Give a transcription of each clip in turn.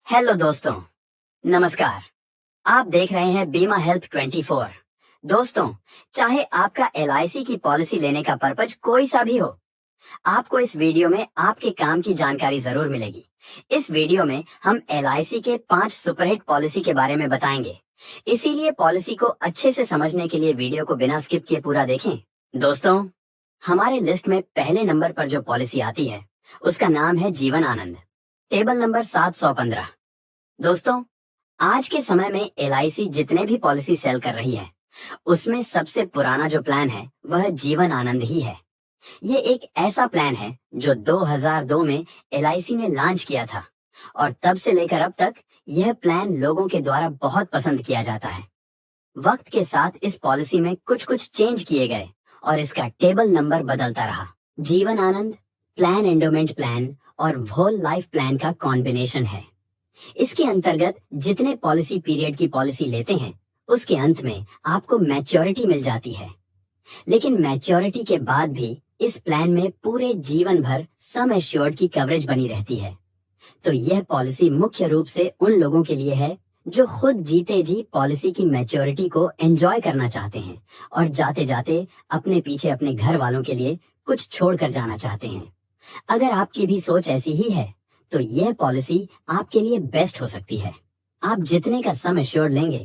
Hello दोस्तों, नमस्कार। आप देख रहे हैं बीमा हेल्प 24। दोस्तों, चाहे आपका LIC की पॉलिसी लेने का पर्पज कोई सा भी हो, आपको इस वीडियो में आपके काम की जानकारी जरूर मिलेगी। इस वीडियो में हम LIC के 5 सुपरहिट पॉलिसी के बारे में बताएंगे, इसीलिए पॉलिसी को अच्छे से समझने के लिए वीडियो को बिना स्किप किए पूरा देखें। दोस्तों, हमारे लिस्ट में पहले नंबर पर जो पॉलिसी आती है उसका नाम है जीवन आनंद, टेबल नंबर 715। दोस्तों, आज के समय में LIC जितने भी पॉलिसी सेल कर रही है उसमें सबसे पुराना जो प्लान है वह जीवन आनंद ही है। ये एक ऐसा प्लान है जो 2002 में LIC ने लॉन्च किया था और तब से लेकर अब तक यह प्लान लोगों के द्वारा बहुत पसंद किया जाता है। वक्त के साथ इस पॉलिसी में कुछ कुछ चेंज किए गए और इसका टेबल नंबर बदलता रहा। Jeevan Anand plan endowment plan और होल लाइफ प्लान का कॉम्बिनेशन है। इसके अंतर्गत जितने पॉलिसी पीरियड की पॉलिसी लेते हैं उसके अंत में आपको मैच्योरिटी मिल जाती है, लेकिन मैच्योरिटी के बाद भी इस प्लान में पूरे जीवन भर सम एश्योर्ड की कवरेज बनी रहती है। तो यह पॉलिसी मुख्य रूप से उन लोगों के लिए है जो खुद जीते जी पॉलिसी की मैच्योरिटी को एंजॉय करना चाहते हैं और जाते जाते अपने पीछे अपने घर वालों के लिए कुछ छोड़ कर जाना चाहते हैं। अगर आपकी भी सोच ऐसी ही है तो यह पॉलिसी आपके लिए बेस्ट हो सकती है। आप जितने का सम एश्योर्ड लेंगे,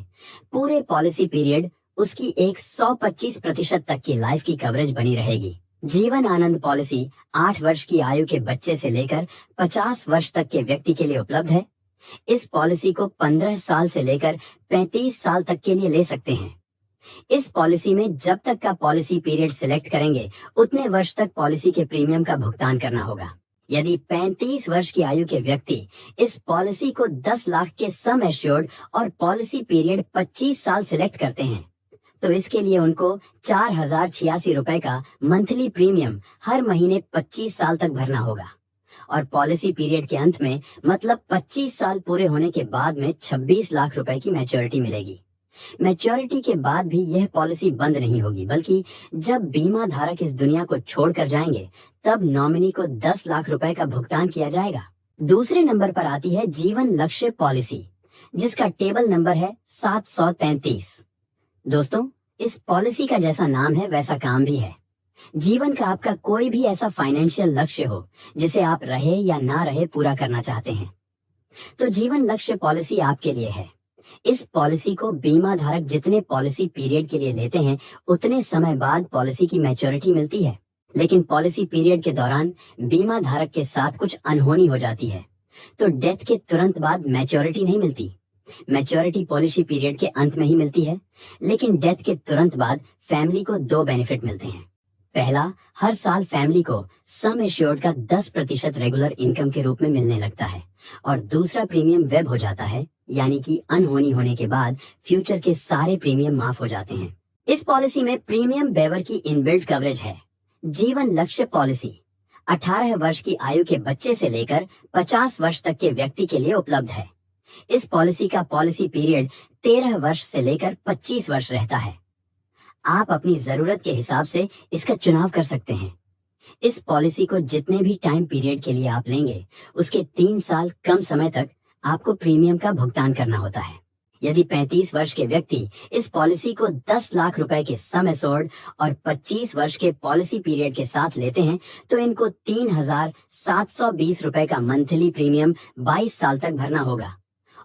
पूरे पॉलिसी पीरियड उसकी एक 125% तक की लाइफ की कवरेज बनी रहेगी। जीवन आनंद पॉलिसी 8 वर्ष की आयु के बच्चे से लेकर 50 वर्ष तक के व्यक्ति के लिए उपलब्ध है। इस पॉलिसी को 15 साल से लेकर 35 साल तक के लिए ले सकते हैं। इस पॉलिसी में जब तक का पॉलिसी पीरियड सिलेक्ट करेंगे उतने वर्ष तक पॉलिसी के प्रीमियम का भुगतान करना होगा। यदि 35 वर्ष की आयु के व्यक्ति इस पॉलिसी को 10 लाख के सम एश्योर्ड और पॉलिसी पीरियड 25 साल सिलेक्ट करते हैं तो इसके लिए उनको 4086 रुपए का मंथली प्रीमियम हर महीने 25 साल तक भरना होगा और पॉलिसी पीरियड के अंत में मतलब 25 साल पूरे होने के बाद में 26 लाख रुपए की मैच्योरिटी मिलेगी। मैच्योरिटी के बाद भी यह पॉलिसी बंद नहीं होगी, बल्कि जब बीमा धारक इस दुनिया को छोड़कर जाएंगे तब नॉमिनी को 10 लाख रुपए का भुगतान किया जाएगा। दूसरे नंबर पर आती है जीवन लक्ष्य पॉलिसी, जिसका टेबल नंबर है 733। दोस्तों, इस पॉलिसी का जैसा नाम है वैसा काम भी है। जीवन का आपका कोई भी ऐसा फाइनेंशियल लक्ष्य हो जिसे आप रहे या ना रहे पूरा करना चाहते हैं तो जीवन लक्ष्य पॉलिसी आपके लिए है। इस पॉलिसी को बीमा धारक जितने पॉलिसी पीरियड के लिए लेते हैं उतने समय बाद पॉलिसी की मैच्योरिटी मिलती है, लेकिन पॉलिसी पीरियड के दौरान बीमा धारक के साथ कुछ अनहोनी हो जाती है तो डेथ के तुरंत बाद मैच्योरिटी नहीं मिलती। मैच्योरिटी पॉलिसी पीरियड के अंत में ही मिलती है, लेकिन डेथ के तुरंत बाद फैमिली को 2 बेनिफिट मिलते हैं। पहला, हर साल फैमिली को सम एश्योर्ड का 10% रेगुलर इनकम के रूप में मिलने लगता है और दूसरा प्रीमियम वेब हो जाता है, यानी कि अनहोनी होने के बाद फ्यूचर के सारे प्रीमियम माफ हो जाते हैं। इस पॉलिसी में प्रीमियम वेवर की इनबिल्ट कवरेज है। जीवन लक्ष्य पॉलिसी 18 वर्ष की आयु के बच्चे से लेकर 50 वर्ष तक के व्यक्ति के लिए उपलब्ध है। इस पॉलिसी का पॉलिसी पीरियड 13 वर्ष से लेकर 25 वर्ष रहता है। आप अपनी जरूरत के हिसाब से इसका चुनाव कर सकते हैं। इस पॉलिसी को जितने भी टाइम पीरियड के लिए आप लेंगे उसके 3 साल कम समय तक आपको प्रीमियम का भुगतान करना होता है। यदि 35 वर्ष के व्यक्ति इस पॉलिसी को 10 लाख रुपए के सम एश्योर्ड और 25 वर्ष के पॉलिसी पीरियड के साथ लेते हैं तो इनको 3720 रुपए का मंथली प्रीमियम 22 साल तक भरना होगा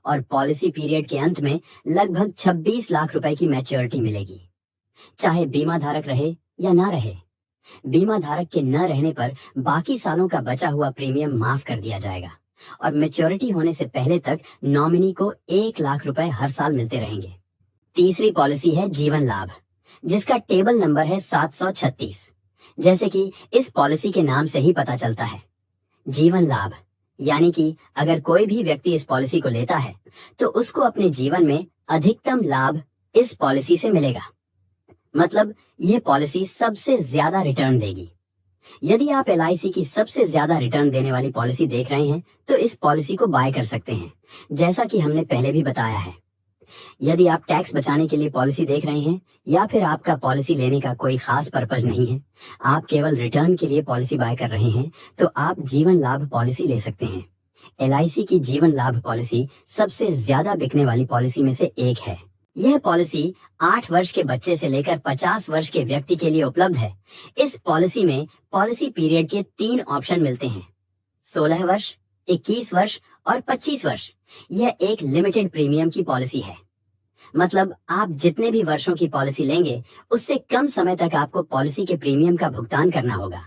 और पॉलिसी पीरियड के अंत में लगभग 26 लाख रुपए की मैच्योरिटी मिलेगी। चाहे बीमा धारक रहे या ना रहे, बीमा धारक के न रहने पर बाकी सालों का बचा हुआ प्रीमियम माफ कर दिया जाएगा और मैच्योरिटी होने से पहले तक नॉमिनी को 1 लाख रुपए हर साल मिलते रहेंगे। तीसरी पॉलिसी है जीवन लाभ, जिसका टेबल नंबर है 736। जैसे कि इस पॉलिसी के नाम से ही पता चलता है, जीवन लाभ यानी कि अगर कोई भी व्यक्ति इस पॉलिसी को लेता है तो उसको अपने जीवन में अधिकतम लाभ इस पॉलिसी से मिलेगा। मतलब यह पॉलिसी सबसे ज्यादा रिटर्न देगी। यदि आप LIC की सबसे ज्यादा रिटर्न देने वाली पॉलिसी देख रहे हैं तो इस पॉलिसी को बाय कर सकते हैं, जैसा कि हमने पहले भी बताया है। यदि आप टैक्स बचाने के लिए पॉलिसी देख रहे हैं या फिर आपका पॉलिसी लेने का कोई खास पर्पज नहीं है, आप केवल रिटर्न के लिए पॉलिसी बाय कर रहे हैं, तो आप जीवन लाभ पॉलिसी ले सकते हैं। LIC की जीवन लाभ पॉलिसी सबसे ज्यादा बिकने वाली पॉलिसी में से एक है। यह पॉलिसी 8 वर्ष के बच्चे से लेकर 50 वर्ष के व्यक्ति के लिए उपलब्ध है। इस पॉलिसी में पॉलिसी पीरियड के 3 ऑप्शन मिलते हैं, 16 वर्ष, 21 वर्ष और 25 वर्ष। यह एक लिमिटेड प्रीमियम की पॉलिसी है, मतलब आप जितने भी वर्षों की पॉलिसी लेंगे उससे कम समय तक आपको पॉलिसी के प्रीमियम का भुगतान करना होगा।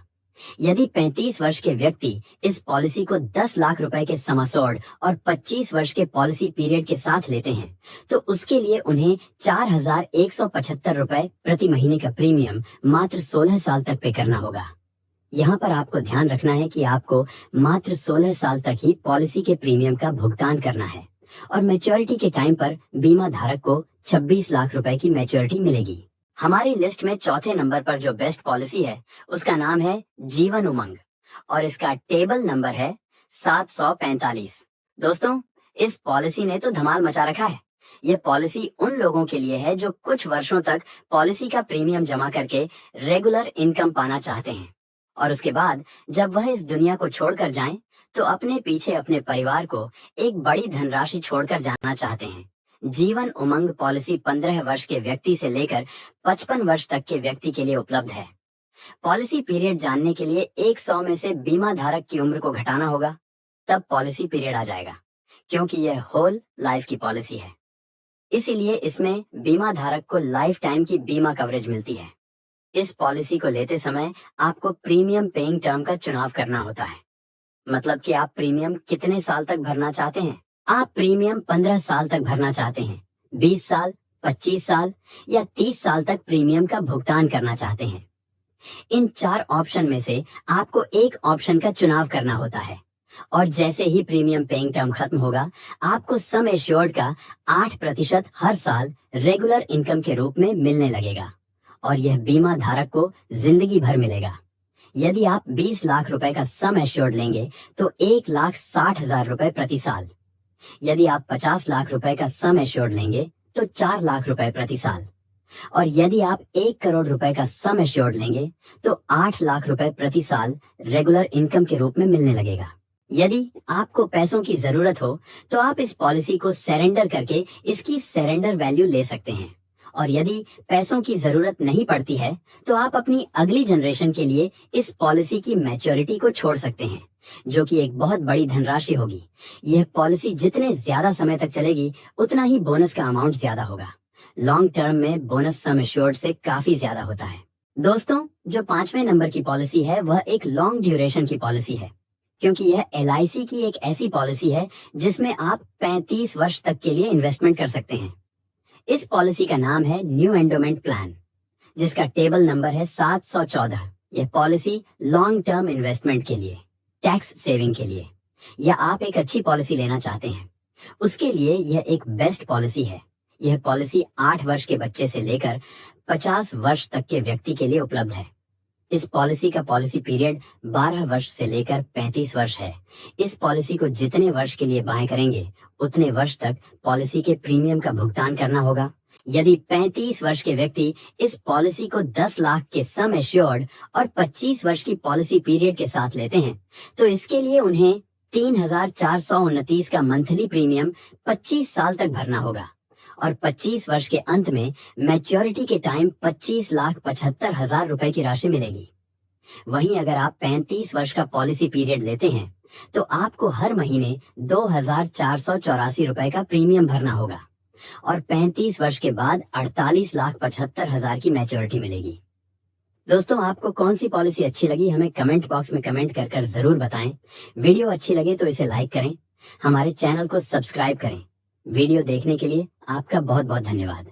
यदि 35 वर्ष के व्यक्ति इस पॉलिसी को 10 लाख रुपए के सम एश्योर्ड और 25 वर्ष के पॉलिसी पीरियड के साथ लेते हैं तो उसके लिए उन्हें 4,175 रुपए प्रति महीने का प्रीमियम मात्र 16 साल तक पे करना होगा। यहाँ पर आपको ध्यान रखना है कि आपको मात्र 16 साल तक ही पॉलिसी के प्रीमियम का भुगतान करना है और मैच्योरिटी के टाइम पर बीमा धारक को 26 लाख रुपए की मैच्योरिटी मिलेगी। हमारी लिस्ट में चौथे नंबर पर जो बेस्ट पॉलिसी है उसका नाम है जीवन उमंग और इसका टेबल नंबर है 745। दोस्तों, इस पॉलिसी ने तो धमाल मचा रखा है। यह पॉलिसी उन लोगों के लिए है जो कुछ वर्षों तक पॉलिसी का प्रीमियम जमा करके रेगुलर इनकम पाना चाहते हैं और उसके बाद जब वह इस दुनिया को छोड़कर जाएं तो अपने पीछे अपने परिवार को एक बड़ी धनराशि छोड़कर जाना चाहते हैं। जीवन उमंग पॉलिसी 15 वर्ष के व्यक्ति से लेकर 55 वर्ष तक के व्यक्ति के लिए उपलब्ध है। पॉलिसी पीरियड जानने के लिए 100 में से बीमा धारक की उम्र को घटाना होगा, तब पॉलिसी पीरियड आ जाएगा, क्योंकि यह होल लाइफ की पॉलिसी है। इसीलिए इसमें बीमा धारक को लाइफ टाइम की बीमा कवरेज मिलती है। इस पॉलिसी को लेते समय आपको प्रीमियम पेइंग टर्म का चुनाव करना होता है, मतलब कि आप प्रीमियम कितने साल तक भरना चाहते हैं। आप प्रीमियम 15 साल तक भरना चाहते हैं, 20 साल, 25 साल या 30 साल तक प्रीमियम का भुगतान करना चाहते हैं। इन 4 ऑप्शन में से आपको एक ऑप्शन का चुनाव करना होता है और जैसे ही प्रीमियम पेइंग टर्म खत्म होगा आपको सम एश्योर्ड का 8% हर साल रेगुलर इनकम के रूप में मिलने लगेगा और यह बीमा धारक को जिंदगी भर मिलेगा। यदि आप 20 लाख रुपए का सम एश्योर्ड लेंगे तो 1,60,000 रुपए प्रति साल। यदि आप 50 लाख रुपए का सम एश्योर्ड लेंगे तो 4 लाख रुपए प्रति साल और यदि आप 1 करोड़ रुपए का सम एश्योर्ड लेंगे तो 8 लाख रुपए प्रति साल रेगुलर इनकम के रूप में मिलने लगेगा। यदि आपको पैसों की जरूरत हो तो आप इस पॉलिसी को सरेंडर करके इसकी सरेंडर वैल्यू ले सकते हैं और यदि पैसों की जरूरत नहीं पड़ती है तो आप अपनी अगली जनरेशन के लिए इस पॉलिसी की मैच्योरिटी को छोड़ सकते हैं, जो कि एक बहुत बड़ी धनराशि होगी। यह पॉलिसी जितने ज्यादा समय तक चलेगी उतना ही बोनस का अमाउंट ज्यादा होगा। लॉन्ग टर्म में बोनस सम एश्योर्ड से काफी ज्यादा होता है। दोस्तों, जो 5वें नंबर की पॉलिसी है वह एक लॉन्ग ड्यूरेशन की पॉलिसी है, क्योंकि यह LIC की एक ऐसी पॉलिसी है जिसमें आप 35 वर्ष तक के लिए इन्वेस्टमेंट कर सकते हैं। इस पॉलिसी का नाम है न्यू एंडोमेंट प्लान, जिसका टेबल नंबर है 714। यह पॉलिसी लॉन्ग टर्म इन्वेस्टमेंट के लिए, टैक्स सेविंग के लिए, या आप एक अच्छी पॉलिसी लेना चाहते हैं उसके लिए यह एक बेस्ट पॉलिसी है। यह पॉलिसी 8 वर्ष के बच्चे से लेकर 50 वर्ष तक के व्यक्ति के लिए उपलब्ध है। इस पॉलिसी का पॉलिसी पीरियड 12 वर्ष से लेकर 35 वर्ष है। इस पॉलिसी को जितने वर्ष के लिए बाय करेंगे उतने वर्ष तक पॉलिसी के प्रीमियम का भुगतान करना होगा। यदि 35 वर्ष के व्यक्ति इस पॉलिसी को 10 लाख के सम एश्योर्ड और 25 वर्ष की पॉलिसी पीरियड के साथ लेते हैं तो इसके लिए उन्हें 3,429 का मंथली प्रीमियम 25 साल तक भरना होगा और 25 वर्ष के अंत में मैच्योरिटी के टाइम 25,75,000 रुपए की राशि मिलेगी। वहीं अगर आप 35 वर्ष का पॉलिसी पीरियड लेते हैं तो आपको हर महीने 2,484 रुपए का प्रीमियम भरना होगा और 35 वर्ष के बाद 48,75,000 की मैच्योरिटी मिलेगी। दोस्तों, आपको कौन सी पॉलिसी अच्छी लगी हमें कमेंट बॉक्स में कमेंट कर जरूर बताएं। वीडियो अच्छी लगे तो इसे लाइक करें, हमारे चैनल को सब्सक्राइब करें। वीडियो देखने के लिए आपका बहुत बहुत धन्यवाद।